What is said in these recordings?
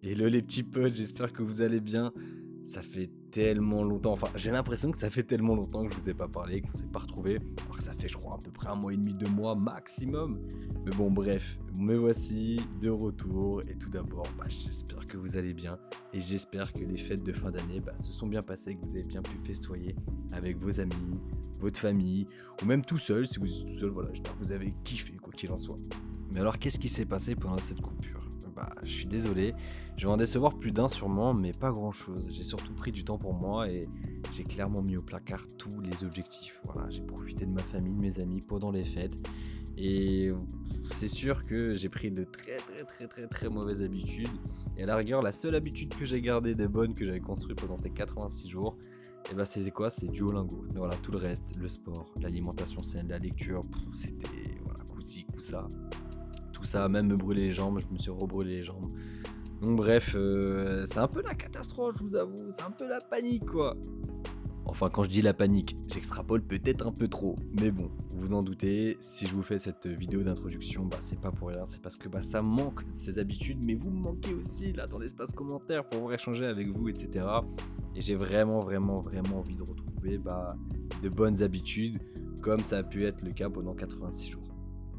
Hello les petits potes, j'espère que vous allez bien. Ça fait tellement longtemps, enfin j'ai l'impression que ça fait tellement longtemps que je vous ai pas parlé, qu'on s'est pas retrouvés. Alors que ça fait je crois à peu près un mois et demi, 2 mois maximum. Mais bon bref, me voici de retour. Et tout d'abord, j'espère que vous allez bien. Et j'espère que les fêtes de fin d'année se sont bien passées, que vous avez bien pu festoyer avec vos amis, votre famille, ou même tout seul, si vous êtes tout seul, voilà, j'espère que vous avez kiffé quoi qu'il en soit. Mais alors qu'est-ce qui s'est passé pendant cette coupure? Je suis désolé, je vais en décevoir plus d'un sûrement, mais pas grand-chose. J'ai surtout pris du temps pour moi et j'ai clairement mis au placard tous les objectifs. Voilà, j'ai profité de ma famille, de mes amis pendant les fêtes et c'est sûr que j'ai pris de très très très très très mauvaises habitudes. Et à la rigueur, la seule habitude que j'ai gardée de bonne que j'avais construite pendant ces 86 jours, et c'est quoi? C'est Duolingo. Mais voilà, tout le reste, le sport, l'alimentation saine, la lecture, c'était voilà, coup-ci, coup-ça. Tout ça, même me brûler les jambes, je me suis rebrûlé les jambes. Donc bref, c'est un peu la catastrophe, je vous avoue, c'est un peu la panique quoi. Enfin quand je dis la panique, j'extrapole peut-être un peu trop, mais bon, vous vous en doutez, si je vous fais cette vidéo d'introduction, c'est pas pour rien, c'est parce que ça me manque ces habitudes, mais vous me manquez aussi là dans l'espace commentaire pour pouvoir échanger avec vous, etc. Et j'ai vraiment, vraiment, vraiment envie de retrouver de bonnes habitudes, comme ça a pu être le cas pendant 86 jours.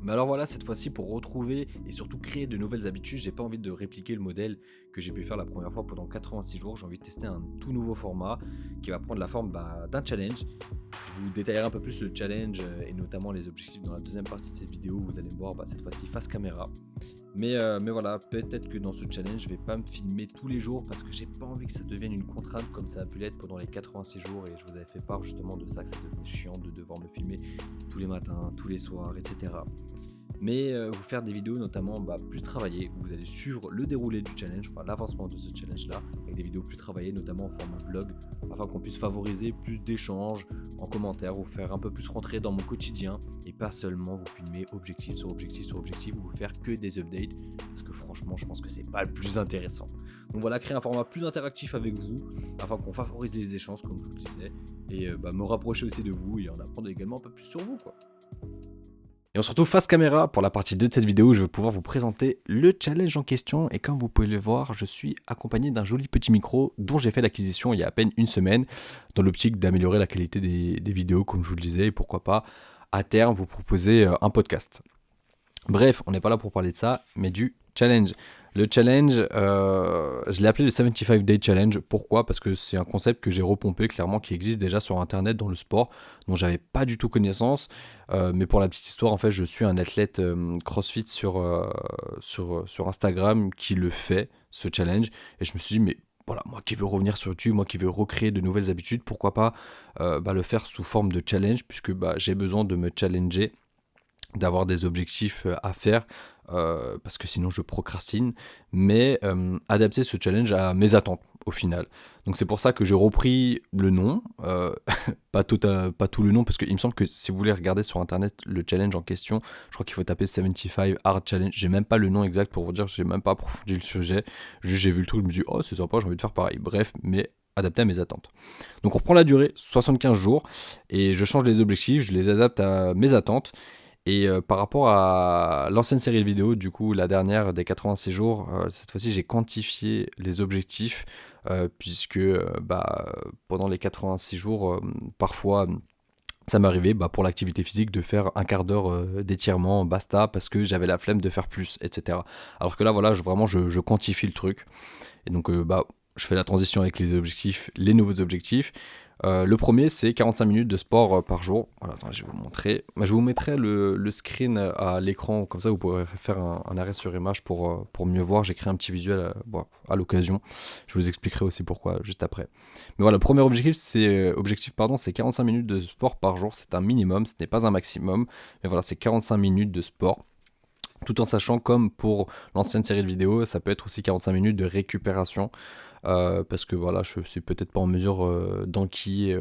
Mais alors voilà, cette fois-ci, pour retrouver et surtout créer de nouvelles habitudes, j'ai pas envie de répliquer le modèle que j'ai pu faire la première fois pendant 86 jours. J'ai envie de tester un tout nouveau format qui va prendre la forme d'un challenge. Je vous détaillerai un peu plus le challenge et notamment les objectifs dans la deuxième partie de cette vidéo où vous allez me voir cette fois-ci face caméra. Mais voilà, peut-être que dans ce challenge, je vais pas me filmer tous les jours parce que j'ai pas envie que ça devienne une contrainte comme ça a pu l'être pendant les 86 jours et je vous avais fait part justement de ça, que ça devenait chiant de devoir me filmer tous les matins, tous les soirs, etc. Mais vous faire des vidéos notamment plus travaillées, où vous allez suivre le déroulé du challenge, enfin l'avancement de ce challenge-là, avec des vidéos plus travaillées, notamment en format vlog, afin qu'on puisse favoriser plus d'échanges en commentaire, vous faire un peu plus rentrer dans mon quotidien, et pas seulement vous filmer objectif sur objectif sur objectif, ou vous faire que des updates, parce que franchement je pense que c'est pas le plus intéressant. Donc voilà, créer un format plus interactif avec vous, afin qu'on favorise les échanges comme je vous le disais, et me rapprocher aussi de vous, et en apprendre également un peu plus sur vous quoi. Et on se retrouve face caméra pour la partie 2 de cette vidéo où je vais pouvoir vous présenter le challenge en question. Et comme vous pouvez le voir, je suis accompagné d'un joli petit micro dont j'ai fait l'acquisition il y a à peine une semaine dans l'optique d'améliorer la qualité des vidéos comme je vous le disais et pourquoi pas à terme vous proposer un podcast. Bref, on n'est pas là pour parler de ça, mais du challenge. Le challenge, je l'ai appelé le 75 Day Challenge. Pourquoi? Parce que c'est un concept que j'ai repompé clairement, qui existe déjà sur Internet dans le sport, dont j'avais pas du tout connaissance. Mais pour la petite histoire, en fait, je suis un athlète CrossFit sur Instagram qui le fait, ce challenge. Et je me suis dit, mais voilà, moi qui veux revenir sur YouTube, moi qui veux recréer de nouvelles habitudes, pourquoi pas le faire sous forme de challenge, puisque j'ai besoin de me challenger, d'avoir des objectifs à faire parce que sinon je procrastine, mais adapter ce challenge à mes attentes au final. Donc c'est pour ça que j'ai repris le nom, pas tout le nom, parce qu'il me semble que si vous voulez regarder sur internet le challenge en question, je crois qu'il faut taper 75 Hard Challenge. J'ai même pas le nom exact pour vous dire, j'ai même pas approfondi le sujet, juste j'ai vu le truc, je me dis oh c'est sympa, j'ai envie de faire pareil. Bref, mais adapté à mes attentes. Donc on reprend la durée, 75 jours, et je change les objectifs, je les adapte à mes attentes. Et par rapport à l'ancienne série de vidéos, du coup la dernière des 86 jours, cette fois-ci j'ai quantifié les objectifs puisque pendant les 86 jours, parfois ça m'arrivait pour l'activité physique de faire un quart d'heure d'étirement, basta, parce que j'avais la flemme de faire plus, etc. Alors que là voilà, je quantifie le truc. Et donc je fais la transition avec les nouveaux objectifs. Le premier, c'est 45 minutes de sport par jour. Voilà, attends, je vais vous montrer. Je vous mettrai le screen à l'écran, comme ça vous pourrez faire un arrêt sur image pour mieux voir. J'ai créé un petit visuel à l'occasion. Je vous expliquerai aussi pourquoi juste après. Mais voilà, le premier c'est 45 minutes de sport par jour. C'est un minimum, ce n'est pas un maximum. Mais voilà, c'est 45 minutes de sport. Tout en sachant, comme pour l'ancienne série de vidéos, ça peut être aussi 45 minutes de récupération. Parce que voilà, je suis peut-être pas en mesure d'enquiller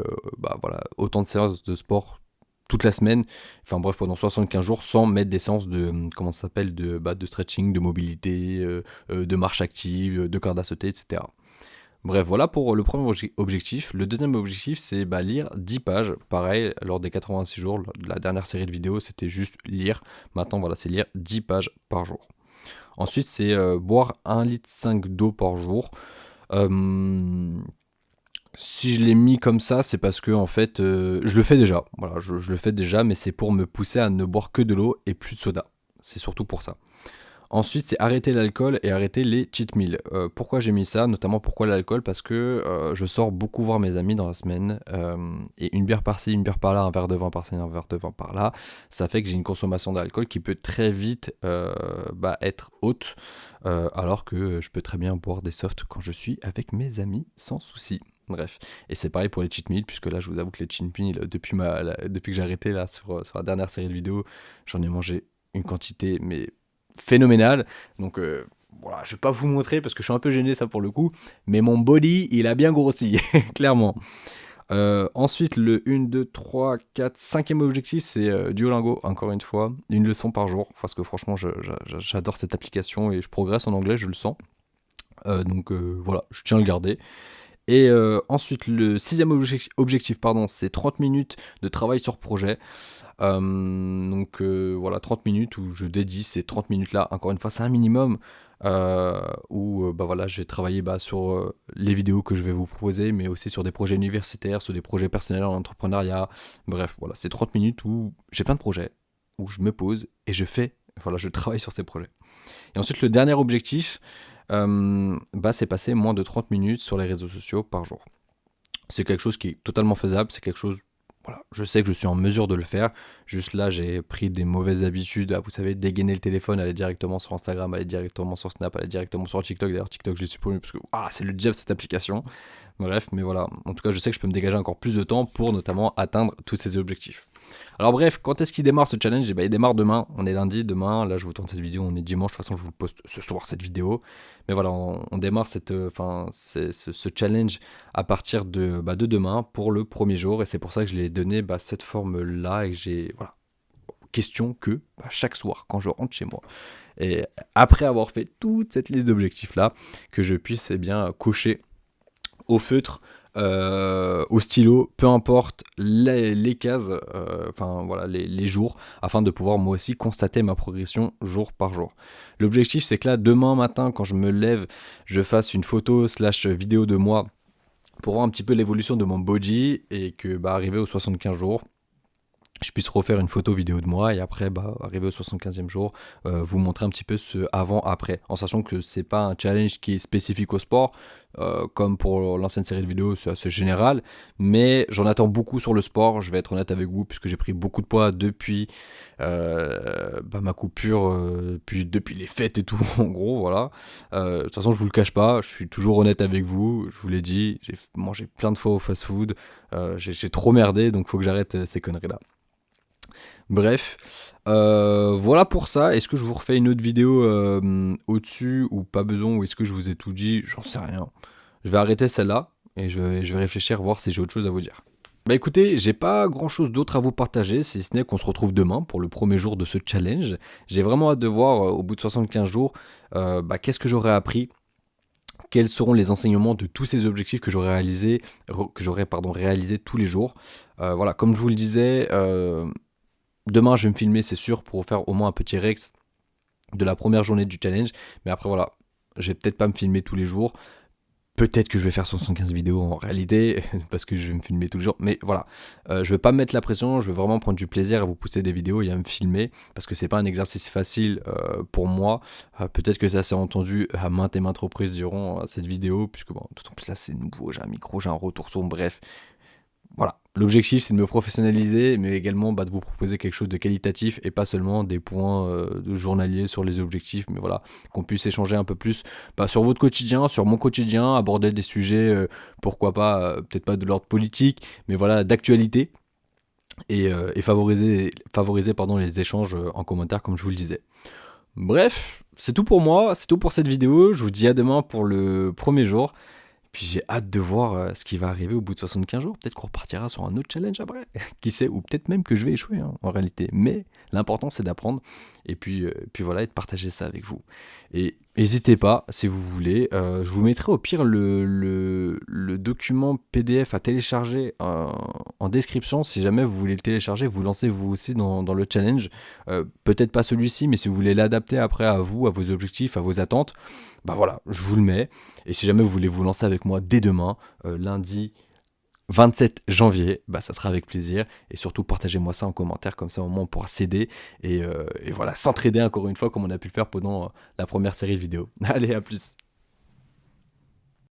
autant de séances de sport toute la semaine, enfin bref, pendant 75 jours, sans mettre des séances de stretching, de mobilité, de marche active, de corde à sauter, etc. Bref, voilà pour le premier objectif. Le deuxième objectif, c'est lire 10 pages. Pareil, lors des 86 jours, la dernière série de vidéos, c'était juste lire. Maintenant, voilà, c'est lire 10 pages par jour. Ensuite, c'est boire 1,5 litre d'eau par jour. Si je l'ai mis comme ça, c'est parce que en fait, je le fais déjà. Voilà, je le fais déjà, mais c'est pour me pousser à ne boire que de l'eau et plus de soda. C'est surtout pour ça. Ensuite, c'est arrêter l'alcool et arrêter les cheat meals. Pourquoi j'ai mis ça? Notamment pourquoi l'alcool? Parce que je sors beaucoup voir mes amis dans la semaine. Et une bière par-ci, une bière par-là, un verre de vin par-ci, un verre de vin par-là. Ça fait que j'ai une consommation d'alcool qui peut très vite être haute. Alors que je peux très bien boire des softs quand je suis avec mes amis sans souci. Bref, et c'est pareil pour les cheat meals, puisque là je vous avoue que les cheat meals, depuis que j'ai arrêté là sur la dernière série de vidéos, j'en ai mangé une quantité mais phénoménale. Donc voilà, je vais pas vous montrer parce que je suis un peu gêné ça pour le coup, mais mon body il a bien grossi, clairement. Ensuite, le 1, 2, 3, 4, 5e objectif, c'est Duolingo, encore une fois, une leçon par jour, parce que franchement, j'adore cette application et je progresse en anglais, je le sens. Donc voilà, je tiens à le garder. Et ensuite, le 6e objectif, c'est 30 minutes de travail sur projet. Donc voilà, 30 minutes où je dédie ces 30 minutes-là. Encore une fois, c'est un minimum où voilà, je vais travailler sur les vidéos que je vais vous proposer, mais aussi sur des projets universitaires, sur des projets personnels en entrepreneuriat. Bref, voilà, c'est 30 minutes où j'ai plein de projets, où je me pose et je travaille sur ces projets. Et ensuite, le dernier objectif, c'est passer moins de 30 minutes sur les réseaux sociaux par jour. C'est quelque chose qui est totalement faisable, c'est quelque chose, voilà, je sais que je suis en mesure de le faire. Juste là, j'ai pris des mauvaises habitudes à, vous savez, dégainer le téléphone, aller directement sur Instagram, aller directement sur Snap, aller directement sur TikTok. D'ailleurs, TikTok, je l'ai supprimé parce que c'est le diable cette application. Bref, mais voilà, en tout cas, je sais que je peux me dégager encore plus de temps pour notamment atteindre tous ces objectifs. Alors bref, quand est-ce qu'il démarre ce challenge? Il démarre demain, on est lundi, demain, là je vous tourne cette vidéo, on est dimanche, de toute façon je vous poste ce soir cette vidéo. Mais voilà, on démarre ce challenge à partir de demain pour le premier jour, et c'est pour ça que je l'ai donné cette forme-là, et que j'ai, voilà, question que chaque soir, quand je rentre chez moi, et après avoir fait toute cette liste d'objectifs-là, que je puisse cocher au feutre, au stylo, peu importe les cases, les jours, afin de pouvoir moi aussi constater ma progression jour par jour. L'objectif, c'est que là, demain matin, quand je me lève, je fasse une photo / vidéo de moi pour voir un petit peu l'évolution de mon body, et que arrivé aux 75 jours, je puisse refaire une photo vidéo de moi, et après, arrivé au 75e jour, vous montrer un petit peu ce avant-après, en sachant que c'est pas un challenge qui est spécifique au sport, comme pour l'ancienne série de vidéos, c'est assez général, mais j'en attends beaucoup sur le sport, je vais être honnête avec vous, puisque j'ai pris beaucoup de poids depuis ma coupure, depuis les fêtes et tout, en gros, voilà. De toute façon, je vous le cache pas, je suis toujours honnête avec vous, je vous l'ai dit, j'ai mangé plein de fois au fast-food, j'ai trop merdé, donc faut que j'arrête ces conneries-là. Bref, voilà pour ça. Est-ce que je vous refais une autre vidéo au-dessus ou pas besoin, ou est-ce que je vous ai tout dit? J'en sais rien. Je vais arrêter celle-là et je vais réfléchir, voir si j'ai autre chose à vous dire. Écoutez, j'ai pas grand chose d'autre à vous partager, si ce n'est qu'on se retrouve demain pour le premier jour de ce challenge. J'ai vraiment hâte de voir au bout de 75 jours qu'est-ce que j'aurai appris, quels seront les enseignements de tous ces objectifs que j'aurai réalisés tous les jours. Voilà, comme je vous le disais, demain je vais me filmer, c'est sûr, pour faire au moins un petit rex de la première journée du challenge. Mais après voilà, je vais peut-être pas me filmer tous les jours. Peut-être que je vais faire 75 vidéos en réalité, parce que je vais me filmer tous les jours. Mais voilà, je vais pas me mettre la pression, je vais vraiment prendre du plaisir à vous pousser des vidéos et à me filmer, parce que c'est pas un exercice facile pour moi. Peut-être que ça s'est entendu à maintes et maintes reprises durant cette vidéo, puisque d'autant plus là c'est nouveau, j'ai un micro, j'ai un retour son, bref. Voilà, l'objectif c'est de me professionnaliser, mais également de vous proposer quelque chose de qualitatif et pas seulement des points de journalier sur les objectifs, mais voilà, qu'on puisse échanger un peu plus sur votre quotidien, sur mon quotidien, aborder des sujets, pourquoi pas, peut-être pas de l'ordre politique, mais voilà, d'actualité, et favoriser les échanges en commentaire, comme je vous le disais. Bref, c'est tout pour moi, c'est tout pour cette vidéo, je vous dis à demain pour le premier jour. Puis j'ai hâte de voir ce qui va arriver au bout de 75 jours. Peut-être qu'on repartira sur un autre challenge après. Qui sait, ou peut-être même que je vais échouer en réalité. Mais l'important c'est d'apprendre. Et puis voilà, et de partager ça avec vous. Et N'hésitez pas si vous voulez. Je vous mettrai au pire le document PDF à télécharger en description. Si jamais vous voulez le télécharger, vous lancez vous aussi dans le challenge. Peut-être pas celui-ci, mais si vous voulez l'adapter après à vous, à vos objectifs, à vos attentes, bah voilà, je vous le mets. Et si jamais vous voulez vous lancer avec moi dès demain, lundi 27 janvier, bah ça sera avec plaisir. Et surtout, partagez-moi ça en commentaire, comme ça au moins on pourra s'aider et voilà, s'entraider encore une fois comme on a pu le faire pendant la première série de vidéos. Allez, à plus.